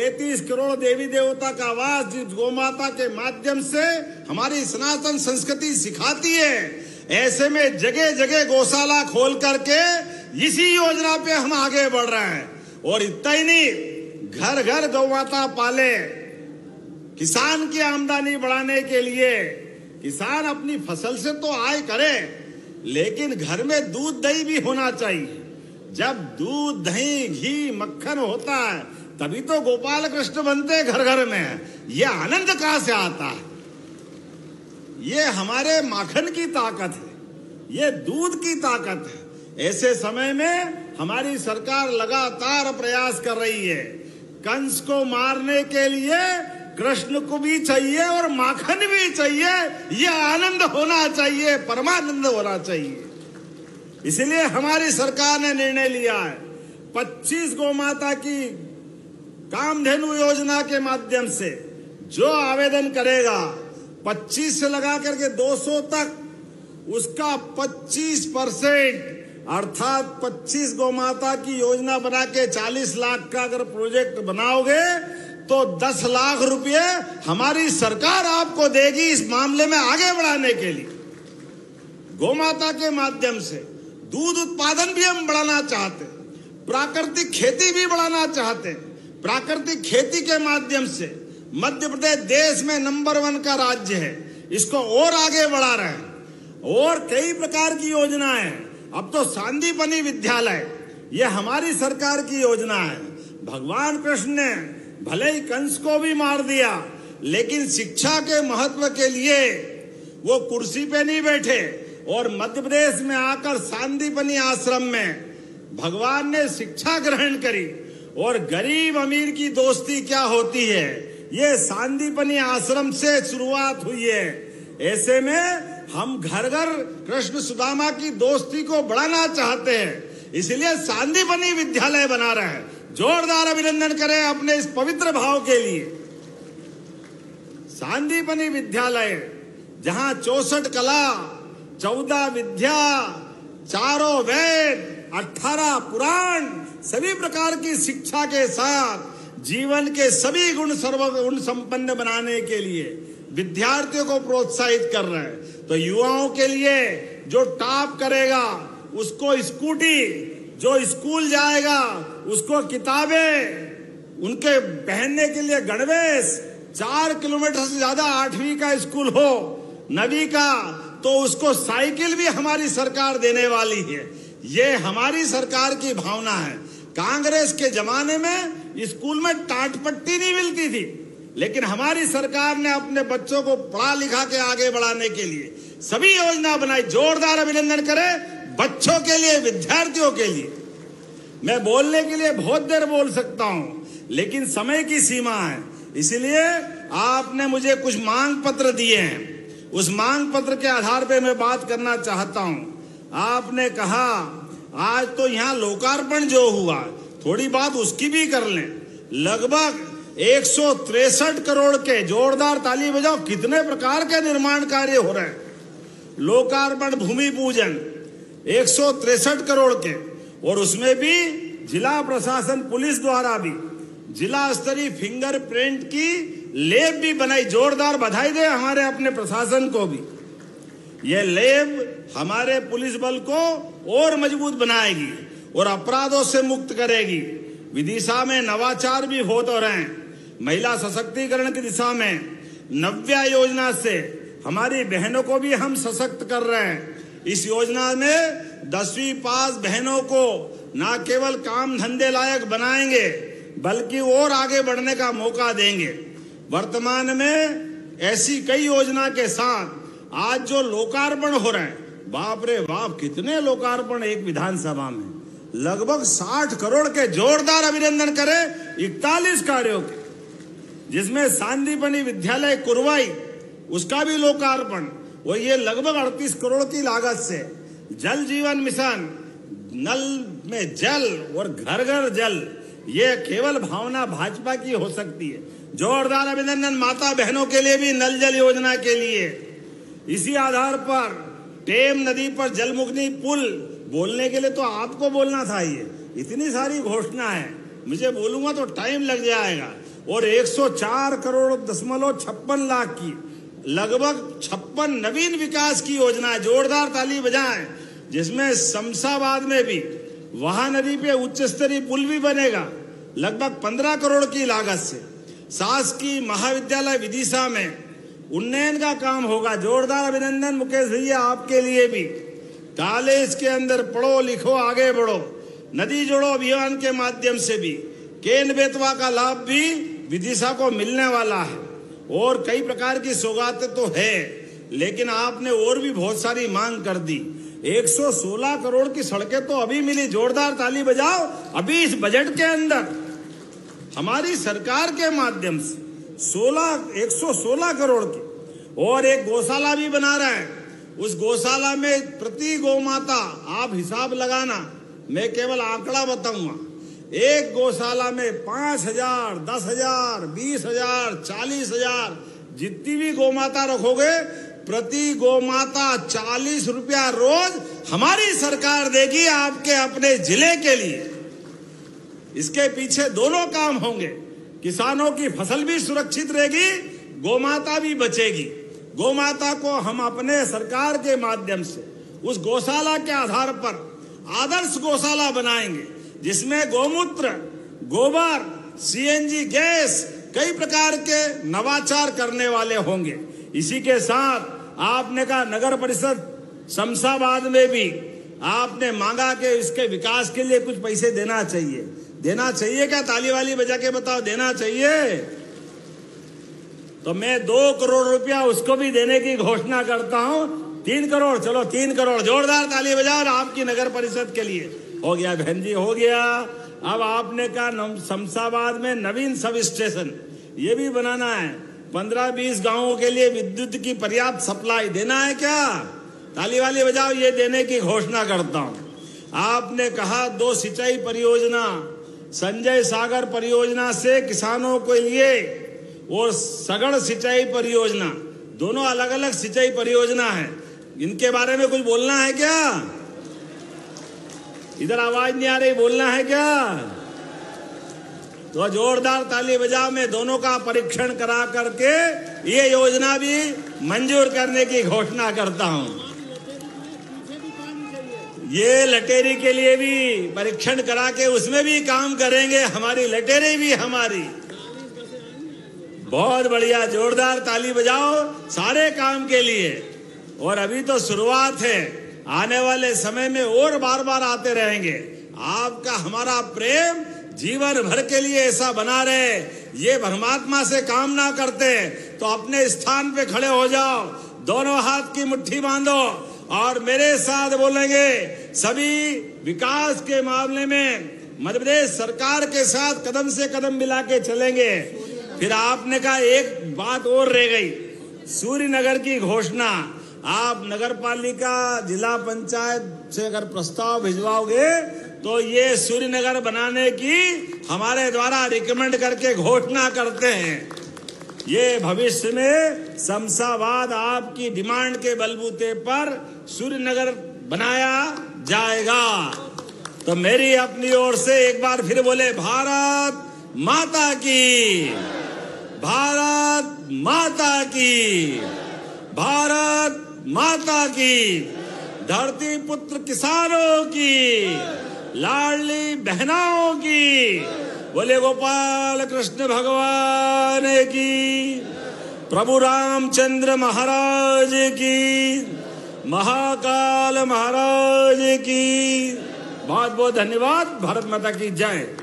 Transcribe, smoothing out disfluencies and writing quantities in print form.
33 करोड़ देवी देवता का वास जिस गोमाता के माध्यम से हमारी सनातन संस्कृति सिखाती है, ऐसे में जगह जगह गौशाला खोल करके इसी योजना पे हम आगे बढ़ रहे हैं। और इतना ही नहीं, घर घर गौमाता पाले। किसान की आमदनी बढ़ाने के लिए किसान अपनी फसल से तो आय करे, लेकिन घर में दूध दही भी होना चाहिए। जब दूध दही घी मक्खन होता है तभी तो गोपाल कृष्ण बनते घर घर में। ये आनंद कहां से आता है? ये हमारे माखन की ताकत है, ये दूध की ताकत है। ऐसे समय में हमारी सरकार लगातार प्रयास कर रही है। कंस को मारने के लिए कृष्ण को भी चाहिए और माखन भी चाहिए। ये आनंद होना चाहिए, परमानंद होना चाहिए। इसलिए हमारी सरकार ने निर्णय लिया है 25 गोमाता की कामधेनु योजना के माध्यम से जो आवेदन करेगा 25 से लगा करके 200 तक, उसका 25% अर्थात 25 गोमाता की योजना बना के 40 लाख का अगर प्रोजेक्ट बनाओगे तो 10 लाख रुपए हमारी सरकार आपको देगी इस मामले में आगे बढ़ाने के लिए। गोमाता के माध्यम से दूध उत्पादन भी हम बढ़ाना चाहते, प्राकृतिक खेती भी बढ़ाना चाहते। प्राकृतिक खेती के माध्यम से मध्य प्रदेश देश में नंबर 1 का राज्य है, इसको और आगे बढ़ा रहे हैं। और कई प्रकार की योजनाएं हैं। अब तो सांदीपनि विद्यालय, ये हमारी सरकार की योजना है। भगवान कृष्ण ने भले ही कंस को भी मार दिया, लेकिन शिक्षा के महत्व के लिए वो कुर्सी पे नहीं बैठे और मध्य प्रदेश में आकर सांदीपनि आश्रम में भगवान ने शिक्षा ग्रहण करी। और गरीब अमीर की दोस्ती क्या होती है, ये सांदीपनि आश्रम से शुरुआत हुई है। ऐसे में हम घर घर कृष्ण सुदामा की दोस्ती को बढ़ाना चाहते हैं, इसलिए सांदीपनि विद्यालय बना रहे हैं। जोरदार अभिनंदन करें अपने इस पवित्र भाव के लिए। सांदीपनि विद्यालय जहां 64 कला, 14 विद्या, 4 वेद, 18 पुराण, सभी प्रकार की शिक्षा के साथ जीवन के सभी गुण सर्वगुण संपन्न बनाने के लिए विद्यार्थियों को प्रोत्साहित कर रहे हैं। तो युवाओं के लिए जो टॉप करेगा उसको स्कूटी, जो स्कूल जाएगा उसको किताबें, उनके पहनने के लिए गणवेश, 4 किलोमीटर से ज्यादा 8वीं का स्कूल हो, 9वीं का, तो उसको साइकिल भी हमारी सरकार देने वाली है। ये हमारी सरकार की भावना है। कांग्रेस के जमाने में स्कूल में टाट पट्टी नहीं मिलती थी, लेकिन हमारी सरकार ने अपने बच्चों को पढ़ा लिखा के आगे बढ़ाने के लिए सभी योजना बनाई। जोरदार अभिनंदन करें बच्चों के लिए, विद्यार्थियों के लिए। मैं बोलने के लिए बहुत देर बोल सकता हूं, लेकिन समय की सीमा है, इसलिए आपने मुझे कुछ मांग पत्र दिए हैं। उस मांग पत्र के आधार पे मैं बात करना चाहता हूं। आपने कहा आज तो यहाँ लोकार्पण जो हुआ, थोड़ी बात उसकी भी कर लें। लगभग 163 करोड़ के, जोरदार ताली बजाओ, कितने प्रकार के निर्माण कार्य हो रहे हैं। लोकार्पण, भूमि पूजन 163 करोड़ के, और उसमें भी जिला प्रशासन पुलिस द्वारा भी जिला स्तरीय फिंगरप्रिंट की लैब भी बनाई। जोरदार बधाई दे हमारे अपने प्रशासन को भी। ये लैब हमारे पुलिस बल को और मजबूत बनाएगी और अपराधों से मुक्त करेगी। विदिशा में नवाचार भी हो तो रहे हैं। महिला सशक्तिकरण की दिशा में नव्या योजना से हमारी बहनों को भी हम सशक्त कर रहे हैं। इस योजना में 10वीं पास बहनों को न केवल काम धंधे लायक बनाएंगे, बल्कि और आगे बढ़ने का मौका देंगे। वर्तमान में ऐसी कई योजना के साथ आज जो लोकार्पण हो रहे हैं, बाप रे बाप, कितने लोकार्पण एक विधानसभा में, लगभग 60 करोड़ के। जोरदार अभिनंदन करें 41 कार्यों के, जिसमें सांदीपनि विद्यालय कुरवाई, उसका भी लोकार्पण, वो ये लगभग 38 करोड़ की लागत से। जल जीवन मिशन, नल में जल और घर घर जल, ये केवल भावना भाजपा की हो सकती है। जोरदार अभिनंदन माता बहनों के लिए भी नल जल योजना के लिए। इसी आधार पर टेम नदी पर जलमुग्नि पुल, बोलने के लिए तो आपको बोलना था। ये इतनी सारी घोषणा है, मुझे बोलूंगा तो टाइम लग जाएगा। और 104,56,56,00,000 की लगभग 56 नवीन विकास की योजना, जोरदार ताली बजाएं, जिसमें शमशाबाद में भी वहा नदी पे उच्च स्तरीय पुल भी बनेगा लगभग 15 करोड़ की लागत से। शासकीय महाविद्यालय विदिशा में उन्नयन का काम होगा। जोरदार अभिनंदन मुकेश भैया आपके लिए भी। कॉलेज के अंदर पढ़ो लिखो आगे बढ़ो, नदी जोड़ो अभियान के माध्यम से भी केन बेतवा का लाभ भी विदिशा को मिलने वाला है। और कई प्रकार की सौगातें तो है, लेकिन आपने और भी बहुत सारी मांग कर दी। 116 करोड़ की सड़कें तो अभी मिली, जोरदार ताली बजाओ। अभी इस बजट के अंदर हमारी सरकार के माध्यम से 116 करोड़ की, और एक गौशाला भी बना रहा है। उस गौशाला में प्रति गौमाता, आप हिसाब लगाना, मैं केवल आंकड़ा बताऊंगा, एक गौशाला में 5,000, 10,000, 20,000, 40,000 जितनी भी गौमाता रखोगे, प्रति गौमाता 40 रुपया रोज हमारी सरकार देगी आपके अपने जिले के लिए। इसके पीछे दोनों काम होंगे, किसानों की फसल भी सुरक्षित रहेगी, गौमाता भी बचेगी। गौमाता को हम अपने सरकार के माध्यम से उस गौशाला के आधार पर आदर्श गौशाला बनाएंगे, जिसमें गौमूत्र, गोबर, सीएनजी गैस, कई प्रकार के नवाचार करने वाले होंगे। इसी के साथ आपने कहा नगर परिषद शमशाबाद में भी आपने मांगा कि इसके विकास के लिए कुछ पैसे देना चाहिए। देना चाहिए क्या? ताली वाली बजा के बताओ, देना चाहिए? तो मैं 2 करोड़ रुपया उसको भी देने की घोषणा करता हूं। 3 करोड़, चलो 3 करोड़, जोरदार ताली बजाओ आपकी नगर परिषद के लिए। हो गया बहन जी, हो गया। अब आपने कहा शमशाबाद में नवीन सब स्टेशन ये भी बनाना है। 15-20 गांवों के लिए विद्युत की पर्याप्त सप्लाई देना है क्या? ताली वाली बजाओ, ये देने की घोषणा करता हूं। आपने कहा 2 सिंचाई परियोजना, संजय सागर परियोजना से किसानों के लिए, और सगड़ सिंचाई परियोजना, दोनों अलग अलग सिंचाई परियोजना है। इनके बारे में कुछ बोलना है क्या? इधर आवाज नहीं आ रही, बोलना है क्या? तो जोरदार ताली बजाओ। मैं दोनों का परीक्षण करा करके ये योजना भी मंजूर करने की घोषणा करता हूं। ये लटेरी के लिए भी परीक्षण करा के उसमें भी काम करेंगे, हमारी लटेरी भी हमारी। बहुत बढ़िया, जोरदार ताली बजाओ सारे काम के लिए। और अभी तो शुरुआत है, आने वाले समय में और बार बार आते रहेंगे। आपका हमारा प्रेम जीवन भर के लिए ऐसा बना रहे। ये परमात्मा से कामना करते तो अपने स्थान पे खड़े हो जाओ, दोनों हाथ की मुट्ठी बांधो और मेरे साथ बोलेंगे, सभी विकास के मामले में मध्य प्रदेश सरकार के साथ कदम से कदम मिला के चलेंगे। फिर आपने कहा एक बात और रह गई, सूर्यनगर की घोषणा। आप नगर पालिका जिला पंचायत से अगर प्रस्ताव भिजवाओगे तो ये सूर्यनगर बनाने की हमारे द्वारा रिकमेंड करके घोषणा करते हैं। ये भविष्य में शमशाबाद आपकी डिमांड के बलबूते पर सूर्यनगर बनाया जाएगा। तो मेरी अपनी ओर से एक बार फिर बोले, भारत माता की, भारत माता की, भारत माता की। धरती पुत्र किसानों की, लाडली बहनाओं की, बोले गोपाल कृष्ण भगवान की, प्रभु रामचंद्र महाराज की, महाकाल महाराज की। बहुत बहुत धन्यवाद। भारत माता की जय।